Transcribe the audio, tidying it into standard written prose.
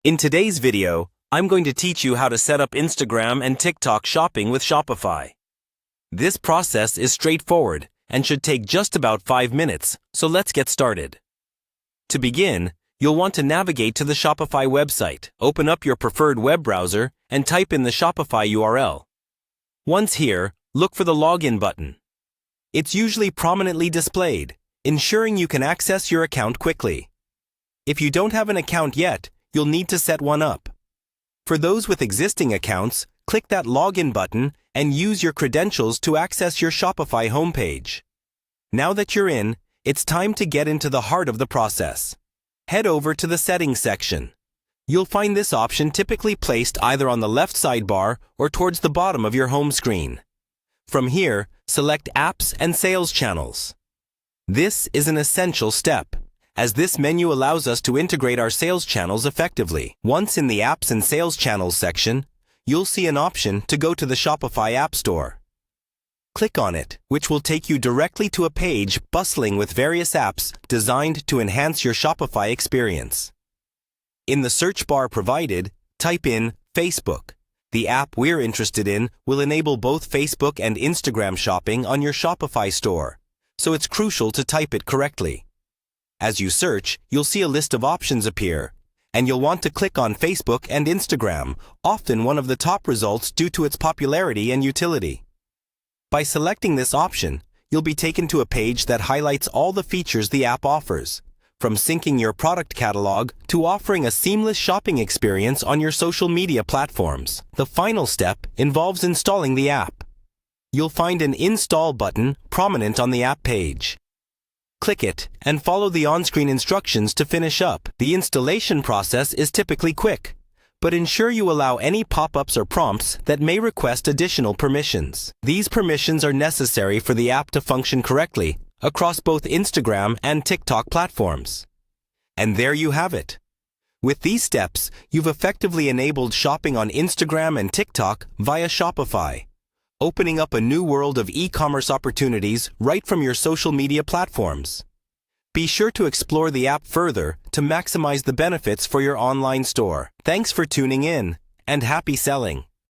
In today's video, I'm going to teach you how to set up Instagram and TikTok shopping with Shopify. This process is straightforward and should take just about 5 minutes, so let's get started. To begin, you'll want to navigate to the Shopify website, open up your preferred web browser, and type in the Shopify URL. Once here, look for the login button. It's usually prominently displayed, ensuring you can access your account quickly. If you don't have an account yet, you'll need to set one up. For those with existing accounts, click that login button and use your credentials to access your Shopify homepage. Now that you're in, it's time to get into the heart of the process. Head over to the Settings section. You'll find this option typically placed either on the left sidebar or towards the bottom of your home screen. From here, select Apps and Sales Channels. This is an essential step, as this menu allows us to integrate our sales channels effectively. Once in the Apps and Sales Channels section, you'll see an option to go to the Shopify App Store. Click on it, which will take you directly to a page bustling with various apps designed to enhance your Shopify experience. In the search bar provided, type in Facebook. The app we're interested in will enable both Facebook and Instagram shopping on your Shopify store, so it's crucial to type it correctly. As you search, you'll see a list of options appear, and you'll want to click on Facebook and Instagram, often one of the top results due to its popularity and utility. By selecting this option, you'll be taken to a page that highlights all the features the app offers, from syncing your product catalog to offering a seamless shopping experience on your social media platforms. The final step involves installing the app. You'll find an Install button prominent on the app page. Click it and follow the on-screen instructions to finish up. The installation process is typically quick, but ensure you allow any pop-ups or prompts that may request additional permissions. These permissions are necessary for the app to function correctly across both Instagram and TikTok platforms. And there you have it. With these steps, you've effectively enabled shopping on Instagram and TikTok via Shopify, opening up a new world of e-commerce opportunities right from your social media platforms. Be sure to explore the app further to maximize the benefits for your online store. Thanks for tuning in, and happy selling!